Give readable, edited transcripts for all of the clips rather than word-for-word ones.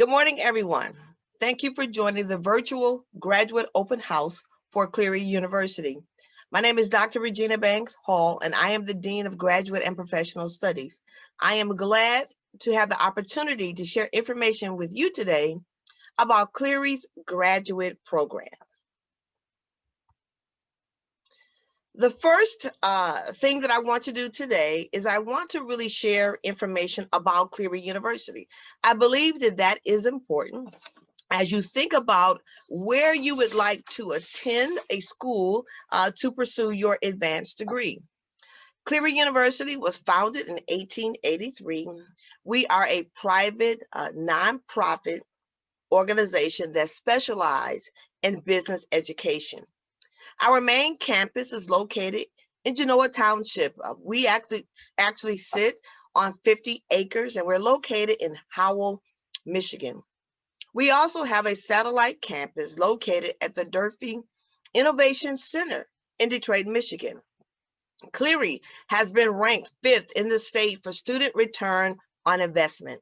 Good morning, everyone. Thank you for joining the virtual graduate open house for Cleary University. My name is Dr. Regina Banks Hall, and I am the Dean of Graduate and Professional Studies. I am glad to have the opportunity to share information with you today about Cleary's graduate program. The first thing that I want to do today is I want to really share information about Cleary University. I believe that that is important as you think about where you would like to attend a school to pursue your advanced degree. Cleary University was founded in 1883. We are a private, nonprofit organization that specializes in business education. Our main campus is located in Genoa Township. We actually sit on 50 acres, and we're located in Howell, Michigan. We also have a satellite campus located at the Durfee Innovation Center in Detroit, Michigan. Cleary has been ranked 5th in the state for student return on investment.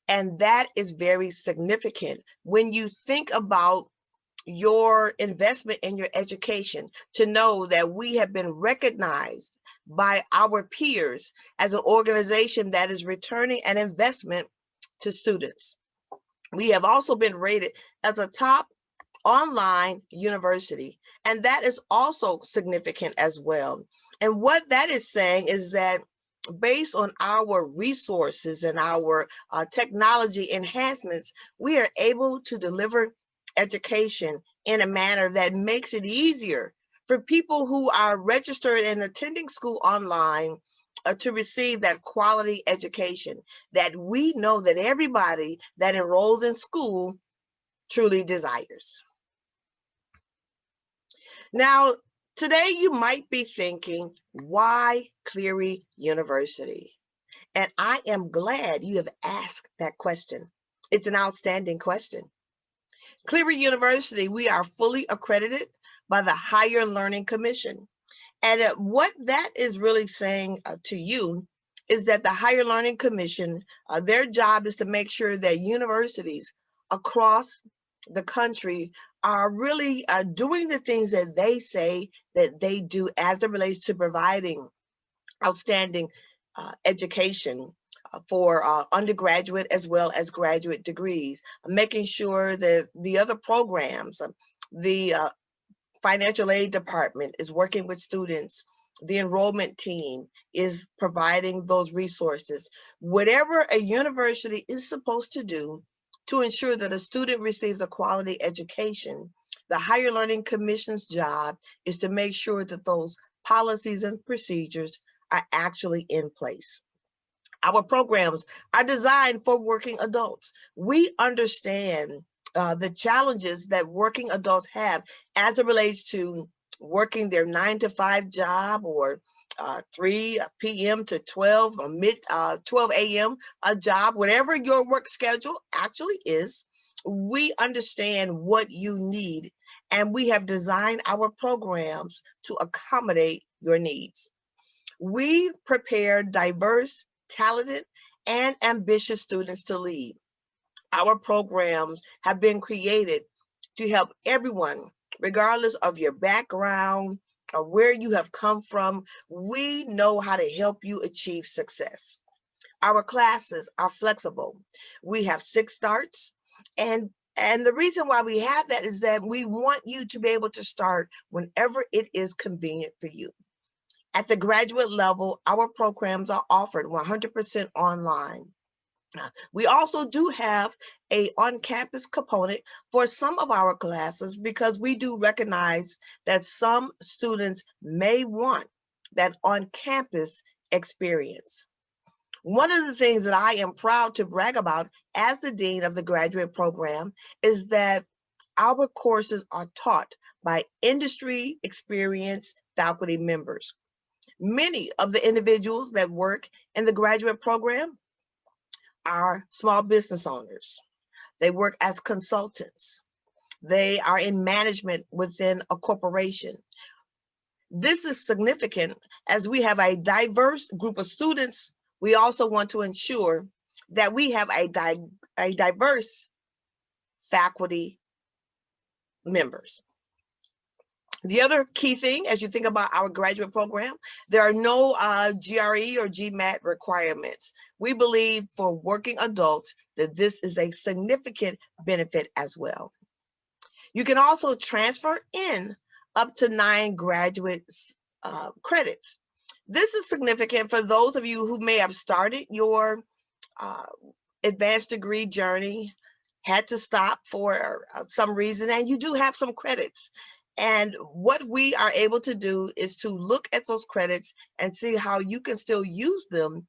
And that is very significant when you think about your investment in your education, to know that we have been recognized by our peers as an organization that is returning an investment to students. We have also been rated as a top online university, and that is also significant as well. And what that is saying is that based on our resources and our technology enhancements, we are able to deliver education in a manner that makes it easier for people who are registered and attending school online to receive that quality education that we know that everybody that enrolls in school truly desires. Now, today you might be thinking, why Cleary University? And I am glad you have asked that question. It's an outstanding question. Cleary University, we are fully accredited by the Higher Learning Commission. And what that is really saying to you is that the Higher Learning Commission, their job is to make sure that universities across the country are really doing the things that they say that they do as it relates to providing outstanding education for undergraduate as well as graduate degrees, making sure that the other programs, the financial aid department is working with students, the enrollment team is providing those resources. Whatever a university is supposed to do to ensure that a student receives a quality education, the Higher Learning Commission's job is to make sure that those policies and procedures are actually in place. Our programs are designed for working adults. We understand the challenges that working adults have as it relates to working their 9-to-5 job, or 3 p.m. to 12 or 12 a.m. a job, whatever your work schedule actually is. We understand what you need, and we have designed our programs to accommodate your needs. We prepare diverse, talented, and ambitious students to lead. Our programs have been created to help everyone, regardless of your background or where you have come from. We know how to help you achieve success. Our classes are flexible. We have 6 starts, and the reason why we have that is that we want you to be able to start whenever it is convenient for you. At the graduate level, our programs are offered 100% online. We also do have a on-campus component for some of our classes because we do recognize that some students may want that on-campus experience. One of the things that I am proud to brag about as the Dean of the graduate program is that our courses are taught by industry experienced faculty members. Many of the individuals that work in the graduate program are small business owners. They work as consultants. They are in management within a corporation. This is significant as we have a diverse group of students. We also want to ensure that we have a a diverse faculty members. The other key thing, as you think about our graduate program, there are no GRE or GMAT requirements. We believe for working adults that this is a significant benefit as well. You can also transfer in up to 9 graduate credits. This is significant for those of you who may have started your advanced degree journey, had to stop for some reason, and you do have some credits. And what we are able to do is to look at those credits and see how you can still use them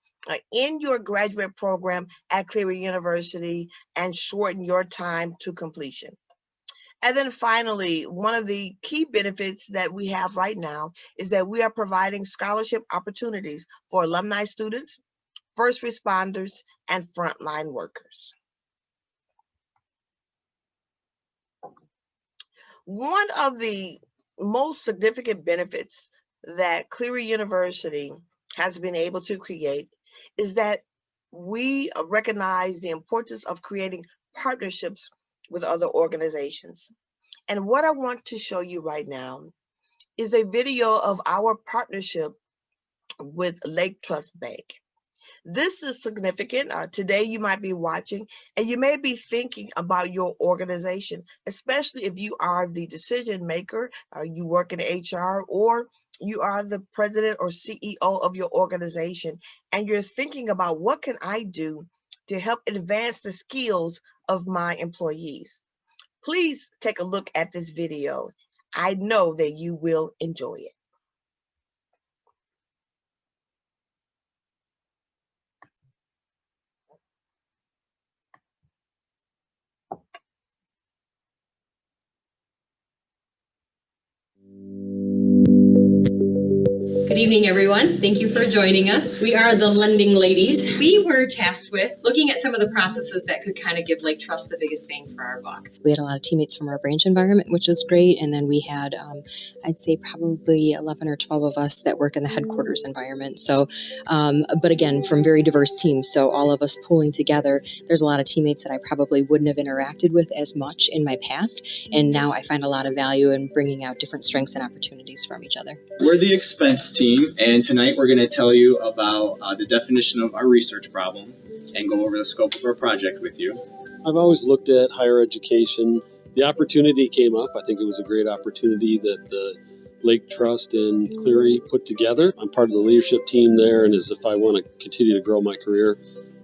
in your graduate program at Cleary University and shorten your time to completion. And then finally, one of the key benefits that we have right now is that we are providing scholarship opportunities for alumni students, first responders, and frontline workers. One of the most significant benefits that Cleary University has been able to create is that we recognize the importance of creating partnerships with other organizations. And what I want to show you right now is a video of our partnership with Lake Trust Bank. This is significant. Today you might be watching and you may be thinking about your organization, especially if you are the decision maker, you work in HR, or you are the president or CEO of your organization, and you're thinking about what can I do to help advance the skills of my employees. Please take a look at this video. I know that you will enjoy it. Good evening, everyone. Thank you for joining us. We are the Lending Ladies. We were tasked with looking at some of the processes that could kind of give Lake Trust the biggest bang for our buck. We had a lot of teammates from our branch environment, which was great. And then we had, I'd say probably 11 or 12 of us that work in the headquarters environment. So, but again, from very diverse teams. So all of us pulling together, there's a lot of teammates that I probably wouldn't have interacted with as much in my past. And now I find a lot of value in bringing out different strengths and opportunities from each other. We're the expense team, and tonight we're going to tell you about the definition of our research problem and go over the scope of our project with you. I've always looked at higher education. The opportunity came up. I think it was a great opportunity that the Lake Trust and Cleary put together. I'm part of the leadership team there, and as if I want to continue to grow my career,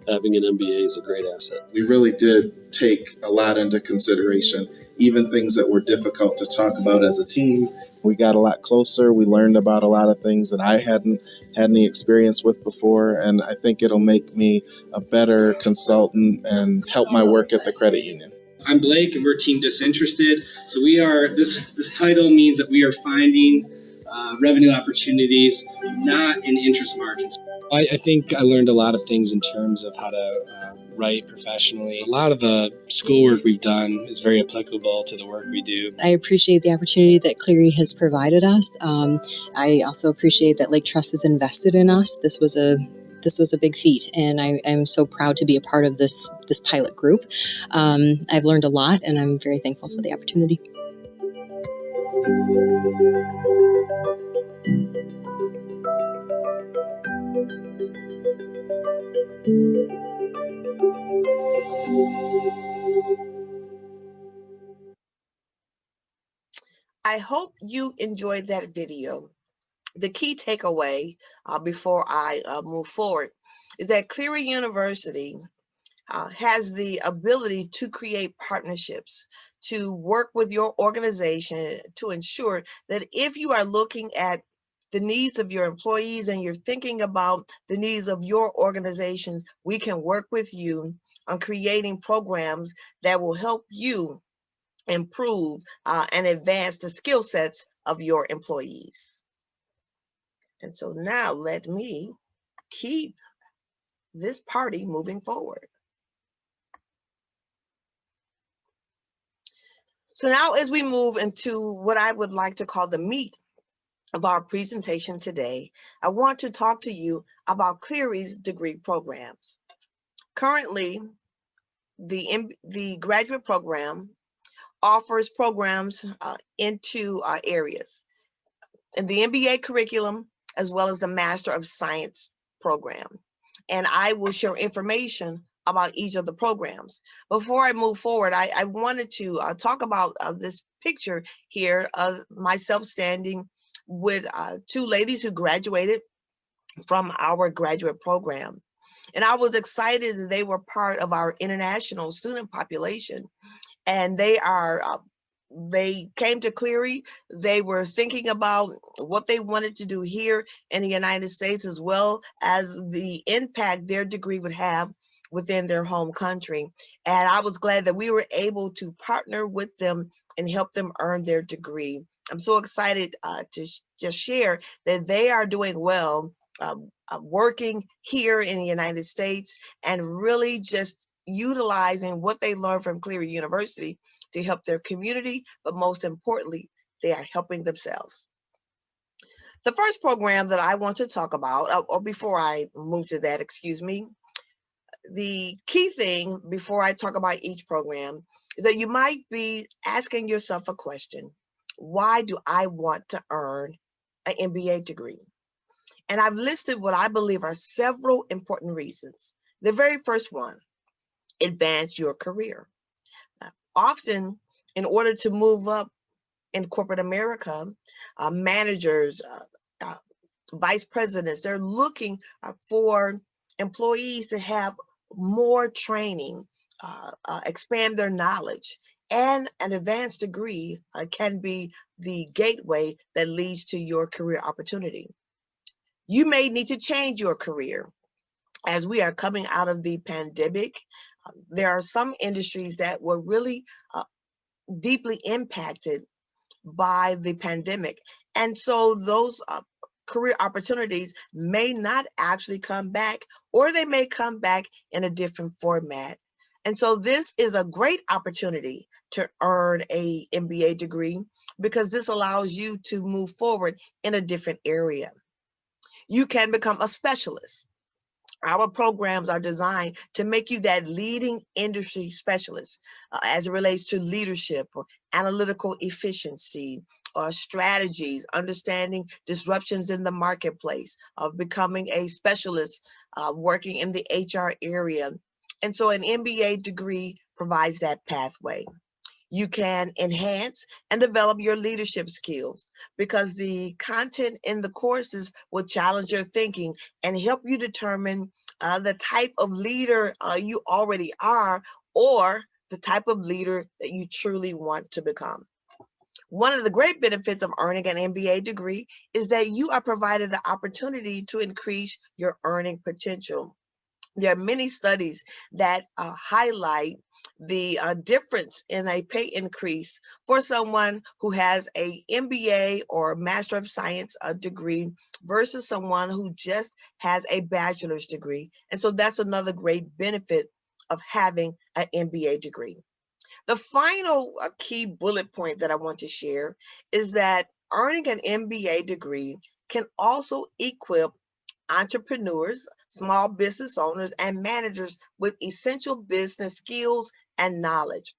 having an MBA is a great asset. We really did take a lot into consideration, even things that were difficult to talk about as a team. We got a lot closer. We learned about a lot of things that I hadn't had any experience with before, and I think it'll make me a better consultant and help my work at the credit union. I'm Blake, and we're Team Disinterested. So we are, this title means that we are finding revenue opportunities, not in interest margins. I think I learned a lot of things in terms of how to write professionally. A lot of the schoolwork we've done is very applicable to the work we do. I appreciate the opportunity that Cleary has provided us. I also appreciate that Lake Trust has invested in us. This was a big feat, and I'm so proud to be a part of this pilot group. I've learned a lot, and I'm very thankful for the opportunity. I hope you enjoyed that video. The key takeaway before I move forward is that Cleary University has the ability to create partnerships, to work with your organization to ensure that if you are looking at the needs of your employees and you're thinking about the needs of your organization, we can work with you on creating programs that will help you improve and advance the skill sets of your employees. And so now let me keep this party moving forward. So now as we move into what I would like to call the meat of our presentation today, I want to talk to you about Cleary's degree programs. Currently, the graduate program offers programs into areas in the MBA curriculum as well as the Master of Science program. And I will share information about each of the programs. Before I move forward, I wanted to talk about this picture here of myself standing with two ladies who graduated from our graduate program. And I was excited that they were part of our international student population. And they came to Cleary. They were thinking about what they wanted to do here in the United States, as well as the impact their degree would have within their home country. And I was glad that we were able to partner with them and help them earn their degree. I'm so excited to just share that they are doing well, working here in the United States and really just utilizing what they learned from Cleary University to help their community, but most importantly, they are helping themselves. The first program that I want to talk about, or before I move to that, excuse me, the key thing before I talk about each program is that you might be asking yourself a question: why do I want to earn an MBA degree? And I've listed what I believe are several important reasons. The very first one: advance your career. Often, in order to move up in corporate America, managers, vice presidents, they're looking for employees to have more training, expand their knowledge, and an advanced degree can be the gateway that leads to your career opportunity. You may need to change your career. As we are coming out of the pandemic, there are some industries that were really deeply impacted by the pandemic. And so those career opportunities may not actually come back, or they may come back in a different format. And so this is a great opportunity to earn a MBA degree because this allows you to move forward in a different area. You can become a specialist. Our programs are designed to make you that leading industry specialist as it relates to leadership or analytical efficiency or strategies, understanding disruptions in the marketplace, of becoming a specialist working in the HR area. And so an MBA degree provides that pathway. You can enhance and develop your leadership skills because the content in the courses will challenge your thinking and help you determine the type of leader you already are, or the type of leader that you truly want to become. One of the great benefits of earning an MBA degree is that you are provided the opportunity to increase your earning potential. There are many studies that highlight the difference in a pay increase for someone who has a MBA or Master of Science degree versus someone who just has a bachelor's degree. And so that's another great benefit of having an MBA degree. The final key bullet point that I want to share is that earning an MBA degree can also equip entrepreneurs, small business owners, and managers with essential business skills and knowledge.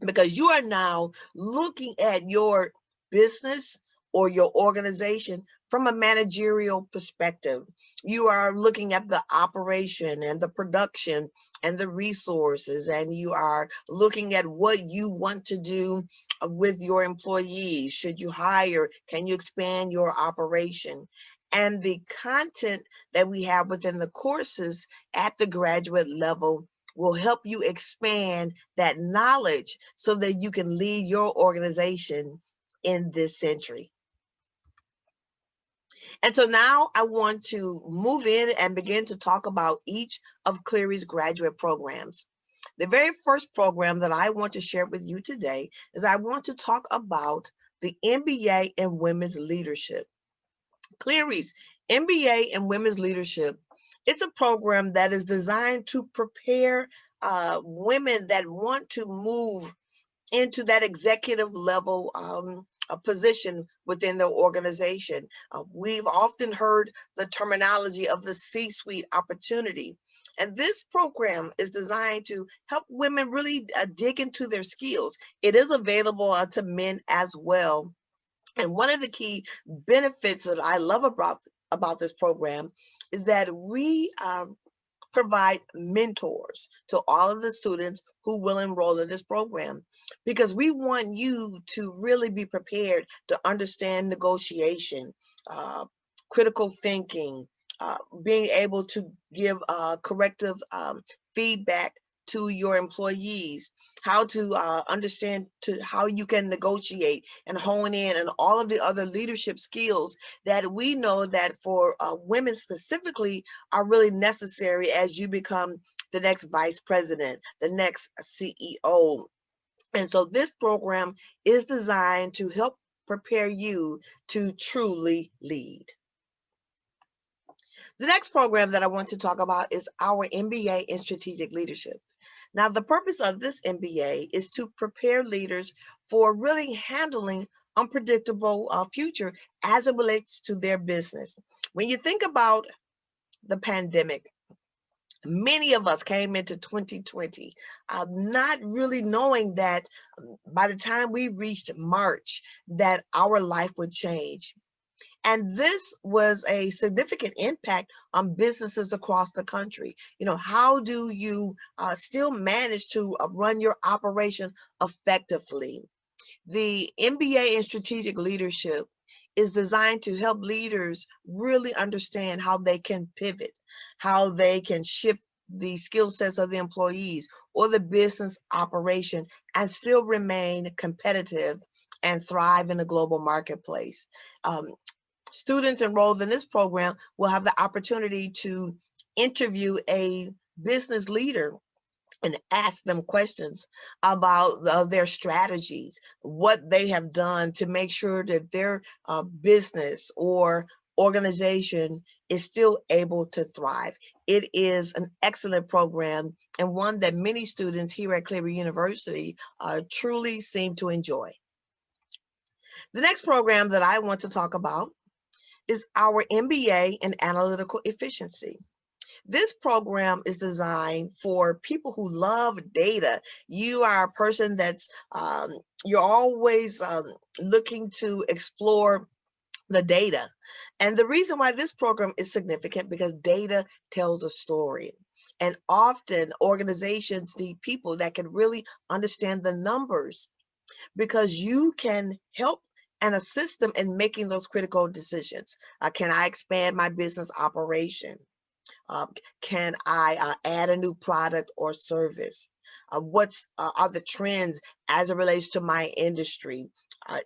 Because you are now looking at your business or your organization from a managerial perspective. You are looking at the operation and the production and the resources, and you are looking at what you want to do with your employees. Should you hire? Can you expand your operation? And the content that we have within the courses at the graduate level will help you expand that knowledge so that you can lead your organization in this century. And so now I want to move in and begin to talk about each of Cleary's graduate programs. The very first program that I want to share with you today is I want to talk about the MBA in Women's Leadership. Cleary's MBA in Women's Leadership, it's a program that is designed to prepare women that want to move into that executive level a position within their organization. We've often heard the terminology of the C-suite opportunity. And this program is designed to help women really dig into their skills. It is available to men as well. And one of the key benefits that I love about this program is that we provide mentors to all of the students who will enroll in this program, because we want you to really be prepared to understand negotiation, critical thinking, being able to give corrective feedback to your employees, how to understand how you can negotiate and hone in, and all of the other leadership skills that we know that for women specifically are really necessary as you become the next vice president, the next CEO. And so this program is designed to help prepare you to truly lead. The next program that I want to talk about is our MBA in Strategic Leadership. Now, the purpose of this MBA is to prepare leaders for really handling unpredictable future as it relates to their business. When you think about the pandemic, many of us came into 2020 not really knowing that by the time we reached March, that our life would change. And this was a significant impact on businesses across the country. You know, how do you still manage to run your operation effectively? The MBA in Strategic Leadership is designed to help leaders really understand how they can pivot, how they can shift the skill sets of the employees or the business operation and still remain competitive and thrive in the global marketplace. Students enrolled in this program will have the opportunity to interview a business leader and ask them questions about their strategies, what they have done to make sure that their business or organization is still able to thrive. It is an excellent program and one that many students here at Cleary University truly seem to enjoy. The next program that I want to talk about is our MBA in Analytical Efficiency. This program is designed for people who love data. You are a person that's, you're always looking to explore the data. And the reason why this program is significant because data tells a story. And often organizations need people that can really understand the numbers, because you can help and assist them in making those critical decisions. Can I expand my business operation? Can I add a new product or service? What are the trends as it relates to my industry?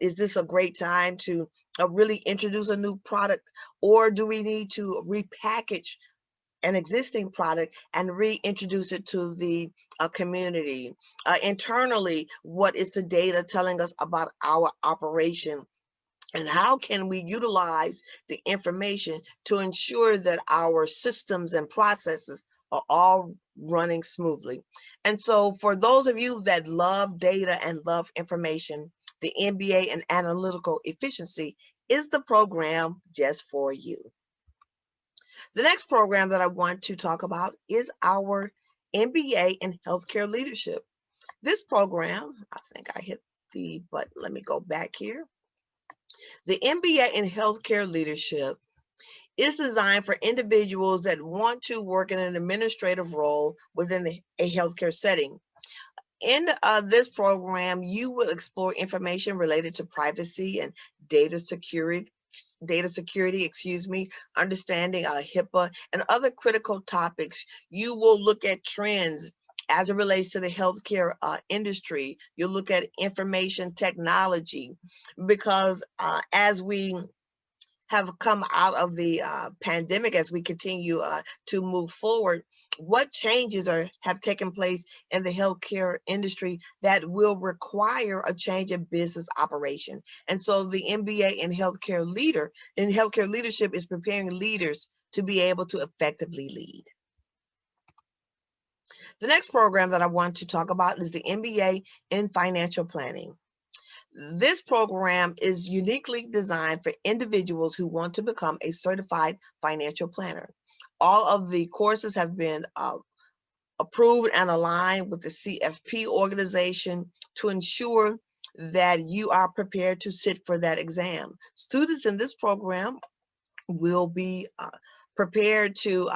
Is this a great time to really introduce a new product, or do we need to repackage an existing product and reintroduce it to the community? Internally, what is the data telling us about our operation? And how can we utilize the information to ensure that our systems and processes are all running smoothly? And so for those of you that love data and love information, the MBA in Analytical Efficiency is the program just for you. The next program that I want to talk about is our MBA in Healthcare Leadership. This program, I think I hit the button. Let me go back here. The MBA in Healthcare Leadership is designed for individuals that want to work in an administrative role within a healthcare setting. In this program, you will explore information related to privacy and data security, understanding HIPAA and other critical topics. You will look at trends as it relates to the healthcare industry. You'll look at information technology, because as we have come out of the pandemic, as we continue to move forward, what changes have taken place in the healthcare industry that will require a change in business operation. And so the MBA in Healthcare Leadership is preparing leaders to be able to effectively lead. The next program that I want to talk about is the MBA in Financial Planning. This program is uniquely designed for individuals who want to become a certified financial planner. All of the courses have been approved and aligned with the CFP organization to ensure that you are prepared to sit for that exam. Students in this program will be prepared to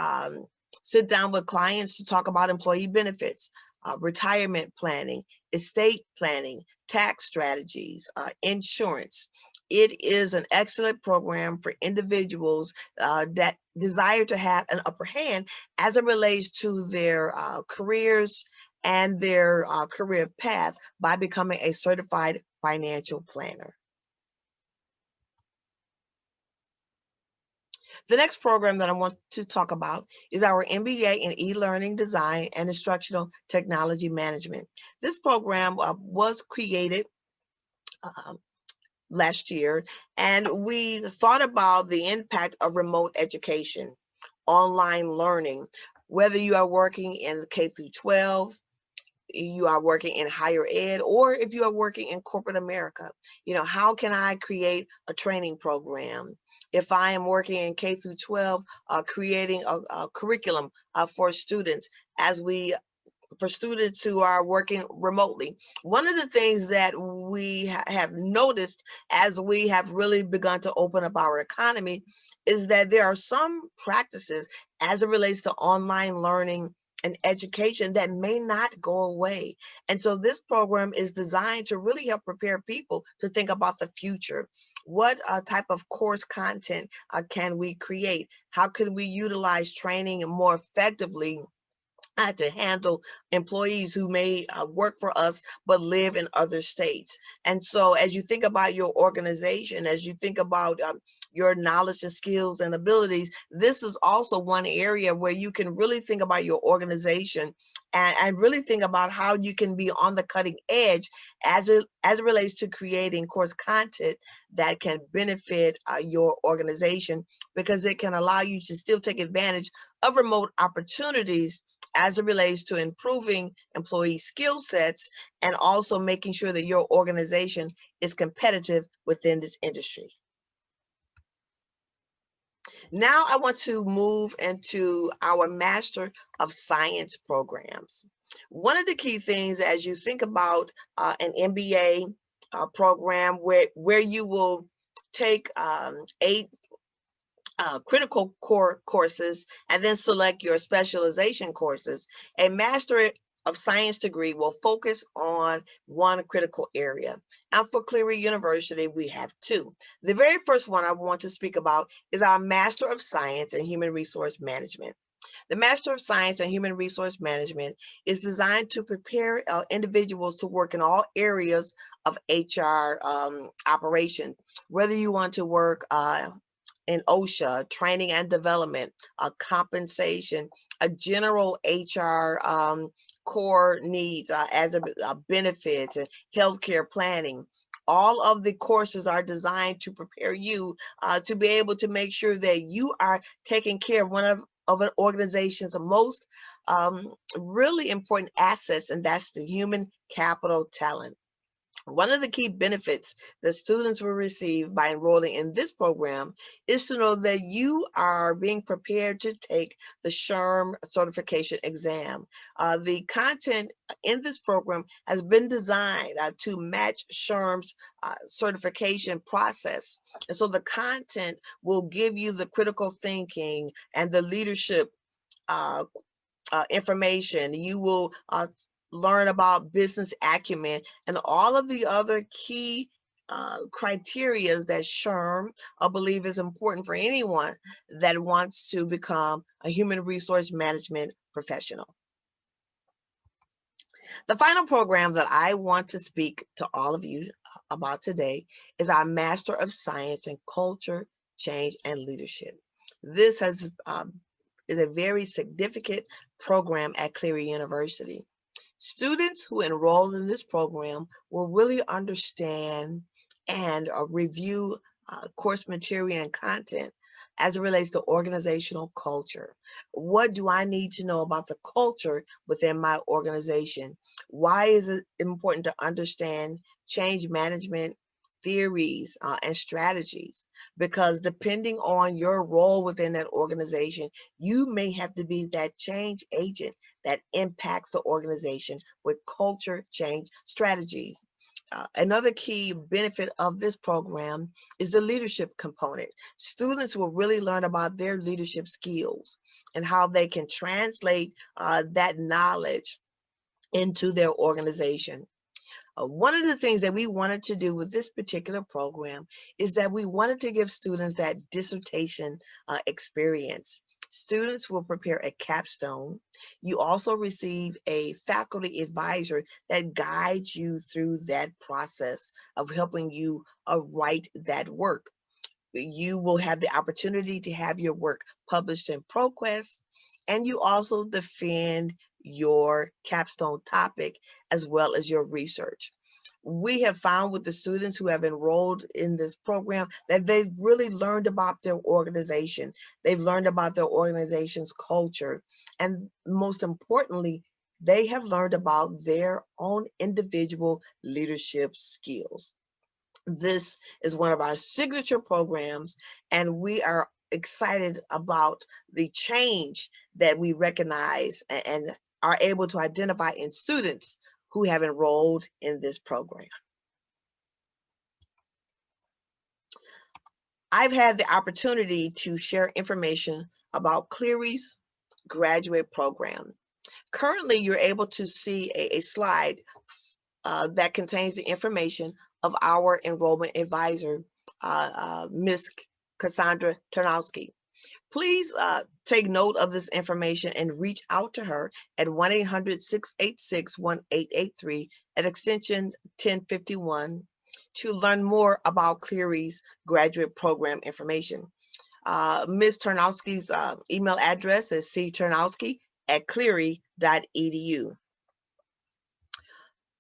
sit down with clients to talk about employee benefits, retirement planning, estate planning, tax strategies, insurance. It is an excellent program for individuals that desire to have an upper hand as it relates to their careers and their career path by becoming a certified financial planner. The next program that I want to talk about is our MBA in e-learning design and instructional technology management. This program was created last year, and we thought about the impact of remote education, online learning, whether you are working in K through 12, you are working in higher ed, or if you are working in corporate America. How can I create a training program? If I am working in K through 12, creating a curriculum for students for students who are working remotely. One of the things that we have noticed as we have really begun to open up our economy is that there are some practices as it relates to online learning and education that may not go away. And so this program is designed to really help prepare people to think about the future. What type of course content can we create? How can we utilize training more effectively to handle employees who may work for us but live in other states? And so as you think about your organization, as you think about your knowledge and skills and abilities, this is also one area where you can really think about your organization and really think about how you can be on the cutting edge as it relates to creating course content that can benefit your organization, because it can allow you to still take advantage of remote opportunities as it relates to improving employee skill sets and also making sure that your organization is competitive within this industry. Now I want to move into our Master of Science programs. One of the key things as you think about an MBA program where you will take 8 critical core courses and then select your specialization courses, a Master of Science degree will focus on one critical area. And for Cleary University, we have 2. The very first one I want to speak about is our Master of Science in Human Resource Management. The Master of Science in Human Resource Management is designed to prepare individuals to work in all areas of HR operation, whether you want to work in OSHA, training and development, compensation, a general HR core needs as benefits and healthcare planning. All of the courses are designed to prepare you to be able to make sure that you are taking care of one of an organization's most really important assets, and that's the human capital talent. One of the key benefits that students will receive by enrolling in this program is to know that you are being prepared to take the SHRM certification exam. The content in this program has been designed to match SHRM's certification process. And so the content will give you the critical thinking and the leadership information. You will learn about business acumen and all of the other key criteria that SHRM, I believe, is important for anyone that wants to become a human resource management professional. The final program that I want to speak to all of you about today is our Master of Science in Culture, Change, and Leadership. This is a very significant program at Cleary University. Students who enroll in this program will really understand and review course material and content as it relates to organizational culture. What do I need to know about the culture within my organization? Why is it important to understand change management, theories, and strategies, because depending on your role within that organization, you may have to be that change agent that impacts the organization with culture change strategies. Another key benefit of this program is the leadership component. Students will really learn about their leadership skills and how they can translate that knowledge into their organization. One of the things that we wanted to do with this particular program is that we wanted to give students that dissertation experience. Students will prepare a capstone. You also receive a faculty advisor that guides you through that process of helping you write that work. You will have the opportunity to have your work published in ProQuest, and you also defend your capstone topic as well as your research. We have found with the students who have enrolled in this program that they've really learned about their organization. They've learned about their organization's culture. And most importantly, they have learned about their own individual leadership skills. This is one of our signature programs, and we are excited about the change that we recognize and are able to identify in students who have enrolled in this program. I've had the opportunity to share information about Cleary's graduate program. Currently, you're able to see a slide that contains the information of our enrollment advisor, Ms. Cassandra Turnowski. Please take note of this information and reach out to her at 1-800-686-1883 at extension 1051 to learn more about Cleary's graduate program information. Ms. Turnowski's email address is cturnowski@cleary.edu.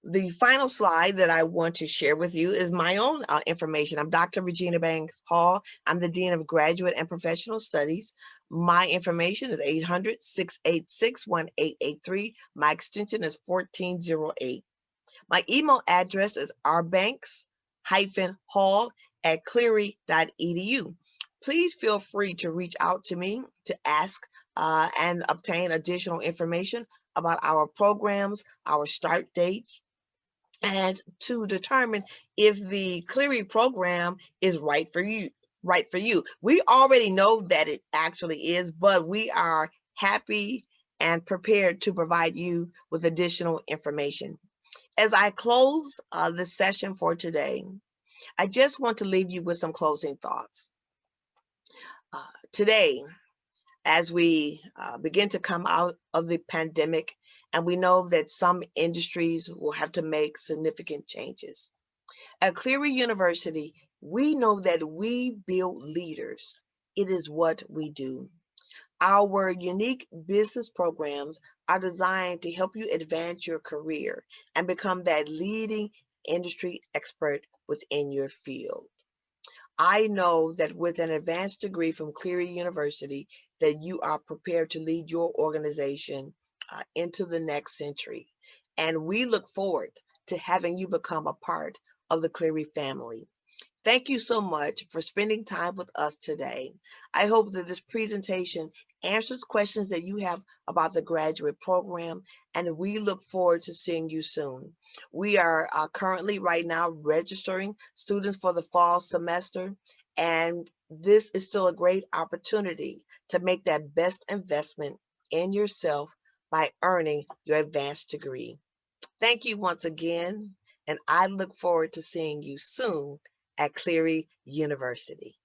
The final slide that I want to share with you is my own information. I'm Dr. Regina Banks Hall. I'm the Dean of Graduate and Professional Studies. My information is 800-686-1883. My extension is 1408. My email address is rbanks-hall@cleary.edu. Please feel free to reach out to me to ask and obtain additional information about our programs, our start dates, and to determine if the Cleary program is right for you. We already know that it actually is, but we are happy and prepared to provide you with additional information. As I close this session for today, I just want to leave you with some closing thoughts. Today, as we begin to come out of the pandemic, and we know that some industries will have to make significant changes. At Cleary University, we know that we build leaders. It is what we do. Our unique business programs are designed to help you advance your career and become that leading industry expert within your field. I know that with an advanced degree from Cleary University, that you are prepared to lead your organization into the next century. And we look forward to having you become a part of the Cleary family. Thank you so much for spending time with us today. I hope that this presentation answers questions that you have about the graduate program, and we look forward to seeing you soon. We are currently right now registering students for the fall semester, and this is still a great opportunity to make that best investment in yourself by earning your advanced degree. Thank you once again, and I look forward to seeing you soon at Cleary University.